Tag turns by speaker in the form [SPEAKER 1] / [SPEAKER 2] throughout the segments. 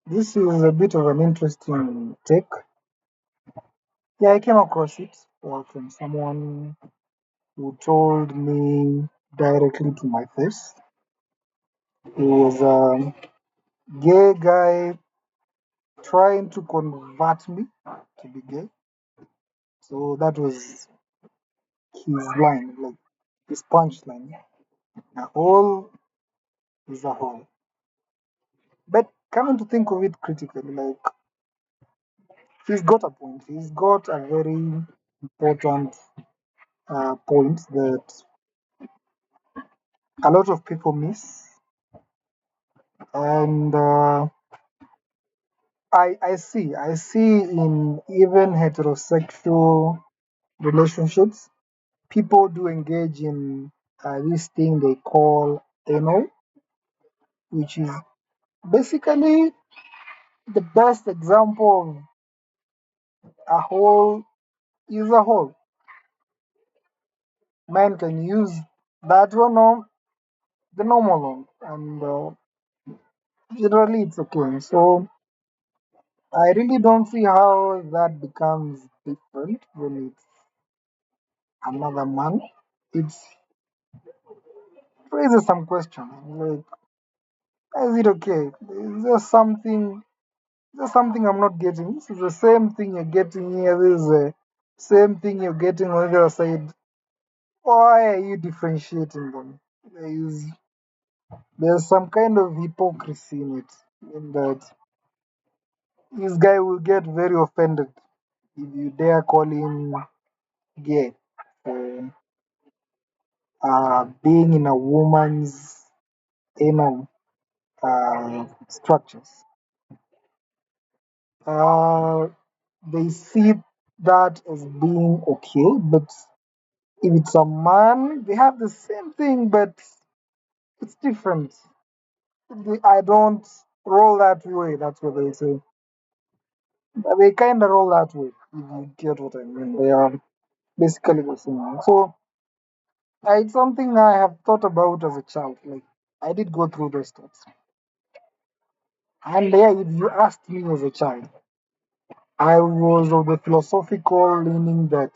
[SPEAKER 1] This is a bit of an interesting take. Yeah, I came across it from someone who told me directly to my face. He was a gay guy trying to convert me to be gay. So that was his line, like his punchline. A hole is a hole. But coming to think of it critically, like he's got a point. He's got a very important point that a lot of people miss, and I see in even heterosexual relationships, people do engage in this thing they call anal, which is basically the best example of a hole is a hole. Man can use that one or the normal one, and generally it's okay. So I really don't see how that becomes different when it's another man. It's raises some question. Like, is it okay? Is there something I'm not getting? This is the same thing you're getting here. This is the same thing you're getting on the other side. Why are you differentiating them? There's some kind of hypocrisy in it. In that this guy will get very offended if you dare call him gay for being in a woman's anal structures. Uh, they see that as being okay, but if it's a man, they have the same thing, but it's different. I don't roll that way. That's what they say. But they kind of roll that way. If you get what I mean, they are basically the same. So it's something I have thought about as a child. Like I did go through those thoughts, and yeah, if you asked me as a child, I was of the philosophical leaning that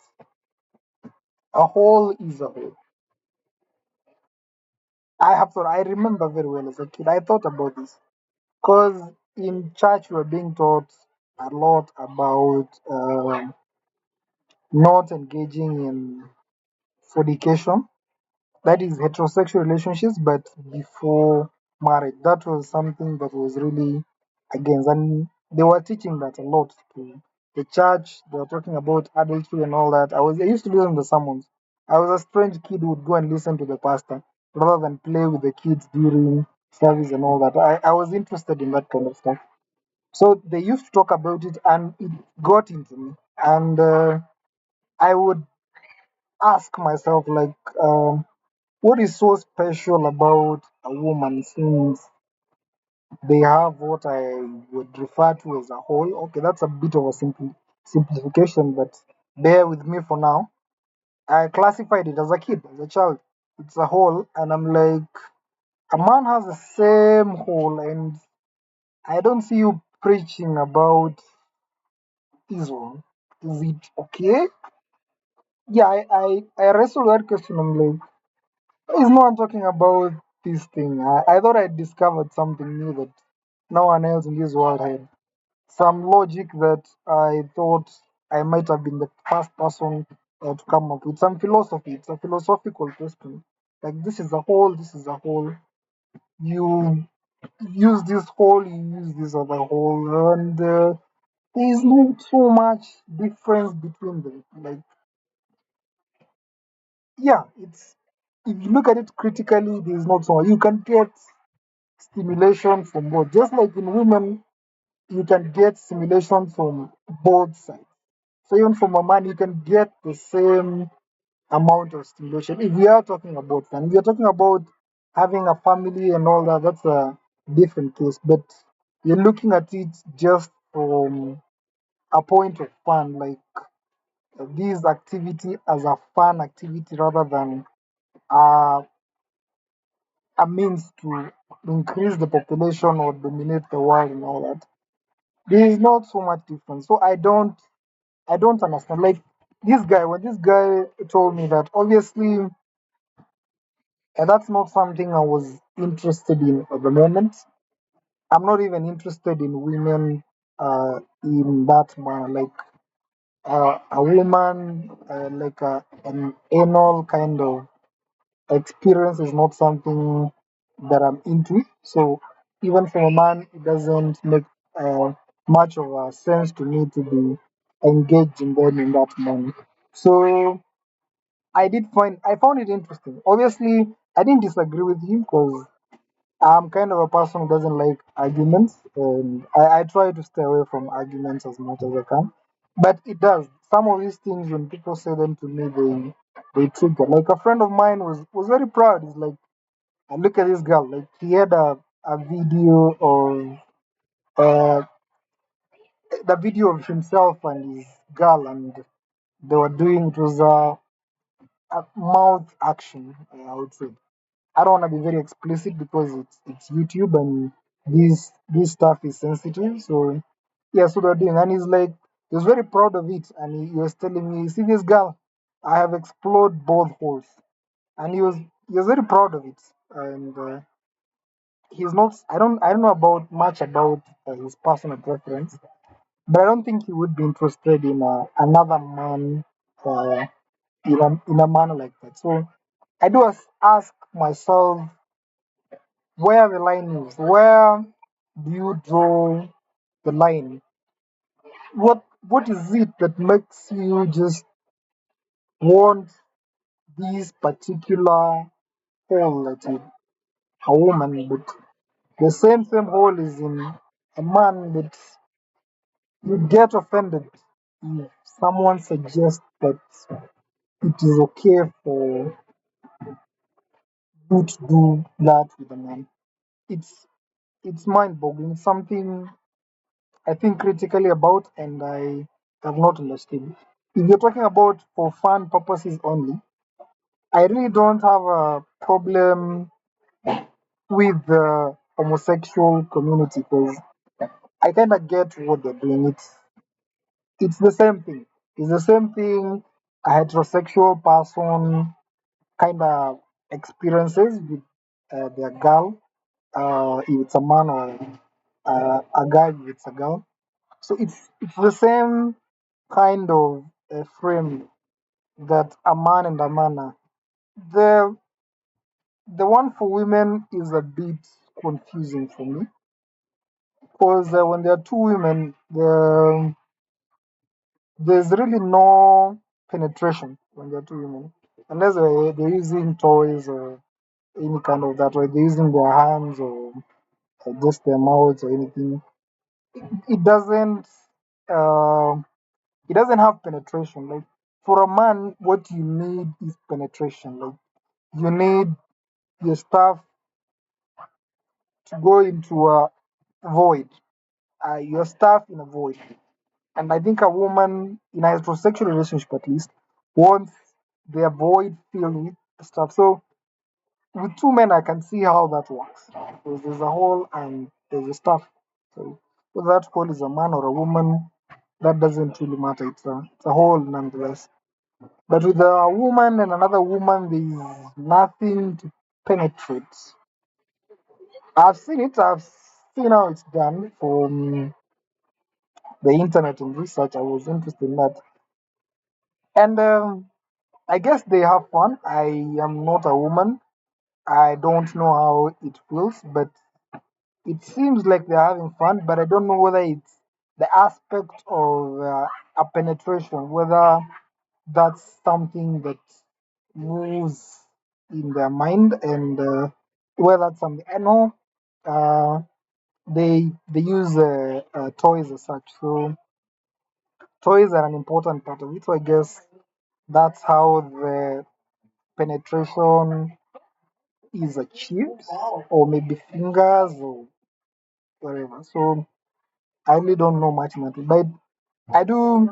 [SPEAKER 1] a whole is a whole. I remember very well as a kid, I thought about this because in church we were being taught a lot about not engaging in fornication, that is heterosexual relationships, but before marriage. That was something that was really against, and they were teaching that a lot to the church. They were talking about adultery and all that. I used to listen to the sermons. I was a strange kid who would go and listen to the pastor rather than play with the kids during service and all that. I was interested in that kind of stuff. So they used to talk about it, and it got into me. And I would ask myself, like, what is so special about a woman since they have what I would refer to as a whole? Okay, that's a bit of a simplification, but bear with me for now. I classified it as a kid, as a child. It's a whole, and I'm like, a man has the same whole, and I don't see you preaching about this one. Is it okay? Yeah, I wrestled that question. I'm like, is no one talking about this thing? I thought I discovered something new that no one else in this world had. Some logic that I thought I might have been the first person to come up with. Some philosophy. It's a philosophical question. Like, this is a whole, this is a whole. You use this whole, you use this other whole. And there is not so much difference between them. Like, yeah, it's if you look at it critically, there is not so much. You can get stimulation from both. Just like in women, you can get stimulation from both sides. So even from a man, you can get the same amount of stimulation. If we are talking about fun, we are talking about having a family and all that. That's a different case. But you're looking at it just from a point of fun, like this activity as a fun activity rather than a a means to increase the population or dominate the world and all that. There is not so much difference. So I don't understand. Like this guy, when this guy told me that, obviously, that's not something I was interested in at the moment. I'm not even interested in women in that manner. Like a woman, like an anal kind of experience is not something that I'm into. So even for a man, it doesn't make much of a sense to me to be engaged in them in that manner. So I found it interesting. Obviously, I didn't disagree with him because I'm kind of a person who doesn't like arguments, and I try to stay away from arguments as much as I can. But it does. Some of these things, when people say them to me, they trigger. Like a friend of mine was very proud. He's like, and look at this girl. Like he had a video of uh, the video of himself and his girl, and they were doing it was a mouth action. I would say. I don't want to be very explicit because it's YouTube and this stuff is sensitive. So yeah, so they're doing, and he's like, he was very proud of it, and he was telling me, see this girl, I have explored both holes, and he was very proud of it, and he's not. I don't know about much about his personal preference, but I don't think he would be interested in another man in a manner like that. So I do ask myself where the line is. Where do you draw the line? What is it that makes you just want this particular hole that in a woman, but the same hole is in a man, but you get offended if someone suggests that it is okay for you to do that with a man. It's it's mind boggling. Something I think critically about, and I have not understood. If you're talking about for fun purposes only, I really don't have a problem with the homosexual community because I kind of get what they're doing. It's the same thing. It's the same thing a heterosexual person kind of experiences with their girl, if it's a man, or a guy if it's a girl. So it's the same kind of frame that a man and a man are. The the one for women is a bit confusing for me because when there are two women, there's really no penetration when there are two women, unless they're using toys or any kind of that, or they're using their hands or just their mouths or anything. It doesn't. Uh, it doesn't have penetration. Like for a man, what you need is penetration. Like you need your stuff to go into a void, your stuff in a void. And I think a woman in a heterosexual relationship at least wants their void filled with stuff. So with two men, I can see how that works. Because there's a hole and there's a stuff. So whether that hole is a man or a woman, that doesn't really matter. It's a hole nonetheless. But with a woman and another woman, there's nothing to penetrate. I've seen it. I've seen how it's done from the internet and research. I was interested in that, and I guess they have fun. I am not a woman. I don't know how it feels, but it seems like they're having fun. But I don't know whether it's the aspect of a penetration, whether that's something that moves in their mind, and whether that's something. I know uh, they use toys as such, so toys are an important part of it. So I guess that's how the penetration is achieved, or maybe fingers or whatever. So I really don't know much about it, but I do.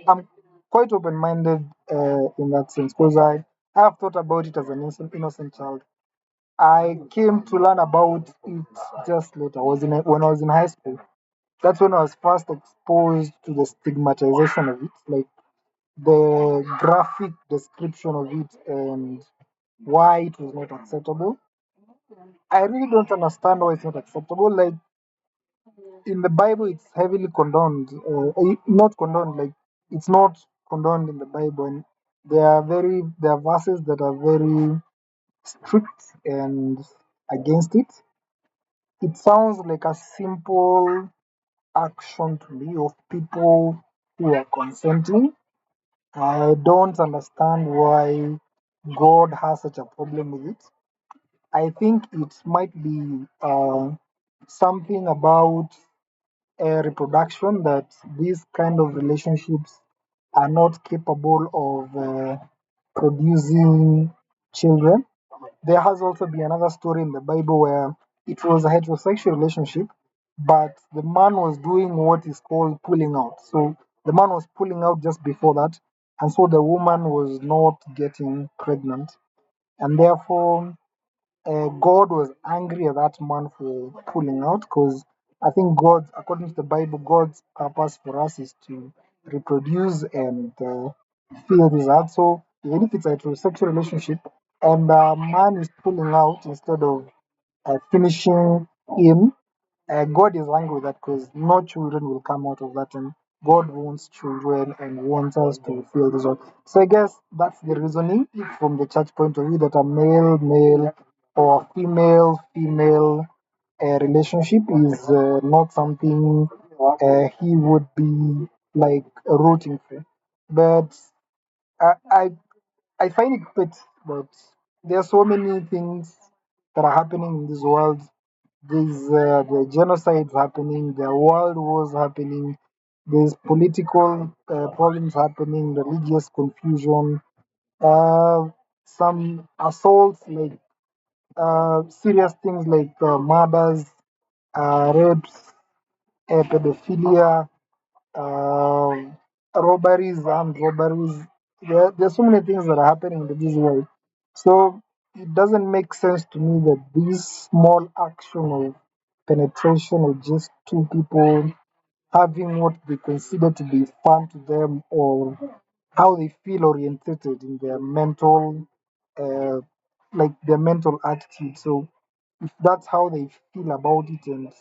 [SPEAKER 1] I'm quite open-minded in that sense because I have thought about it as an innocent child. I came to learn about it just later. When I was in high school. That's when I was first exposed to the stigmatization of it, like the graphic description of it and why it was not acceptable. I really don't understand why it's not acceptable. Like in the Bible, it's heavily condoned. Not condoned, like it's not condoned in the Bible. And there are verses that are very strict and against it. It sounds like a simple action to me of people who are consenting. I don't understand why God has such a problem with it. I think it might be something about reproduction that these kind of relationships are not capable of producing children. There has also been another story in the Bible where it was a heterosexual relationship, but the man was doing what is called pulling out. So the man was pulling out just before that, and so the woman was not getting pregnant, and therefore God was angry at that man for pulling out because I think God, according to the Bible, God's purpose for us is to reproduce and fill this out. So even if it's a heterosexual relationship and a man is pulling out instead of finishing in, God is angry with that because no children will come out of that, and God wants children and wants us to fill this out. So I guess that's the reasoning from the church point of view that a male or female relationship is not something he would be like rooting for. But I, I I find it pet that there are so many things that are happening in this world. There's the genocides happening, there are world wars happening, there's political problems happening, religious confusion, uh, some assaults like serious things like murders, rapes, pedophilia, um, robberies, armed robberies. There's so many things that are happening in this world. So it doesn't make sense to me that this small action of penetration of just two people having what they consider to be fun to them or how they feel orientated in their mental uh, their mental attitude. So if that's how they feel about it and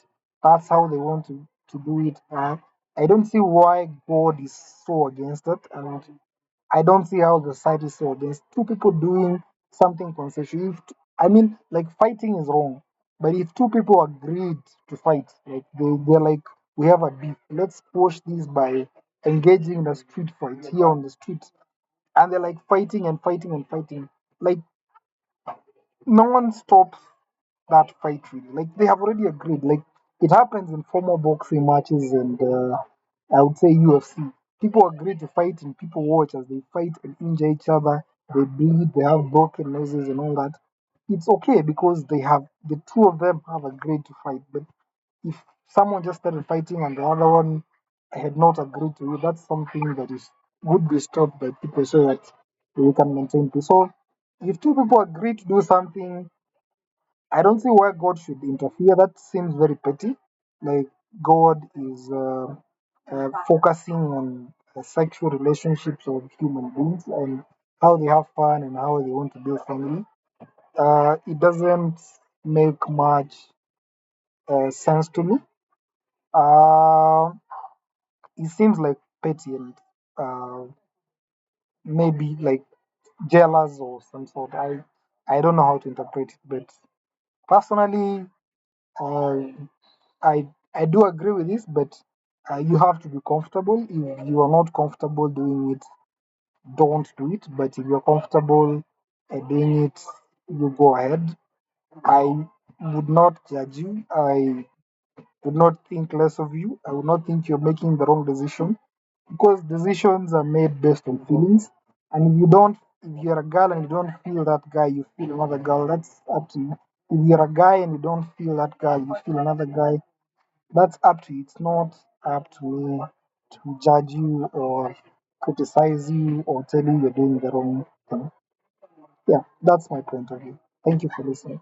[SPEAKER 1] that's how they want to do it, I don't see why God is so against it, and I don't see how the side is so against two people doing something consensual. I mean, like fighting is wrong, but if two people agreed to fight, like they're like, we have a beef, let's push this by engaging in a street fight here on the street, and they're like fighting and fighting and fighting. Like no one stops that fight really. Like they have already agreed. Like it happens in formal boxing matches and I would say UFC. People agree to fight and people watch as they fight and injure each other. They bleed. They have broken noses and all that. It's okay because the two of them have agreed to fight. But if someone just started fighting and the other one had not agreed to it, that's something that is would be stopped by people so that we can maintain peace. So if two people agree to do something, I don't see why God should interfere. That seems very petty. Like God is focusing on sexual relationships of human beings and how they have fun and how they want to build family. It doesn't make much sense to me. Uh, it seems like petty and uh, maybe like jealous or some sort. I don't know how to interpret it, but personally, uh, I do agree with this, but you have to be comfortable. If you are not comfortable doing it, don't do it. But if you're comfortable doing it, you go ahead. I would not judge you. I would not think less of you. I would not think you're making the wrong decision because decisions are made based on feelings. And if you're a girl and you don't feel that guy, you feel another girl. That's up to you. If you're a guy and you don't feel that guy, you feel another guy. That's up to you. It's not up to me to judge you or criticize you or tell you you're doing the wrong thing. Yeah, that's my point of view. Thank you for listening.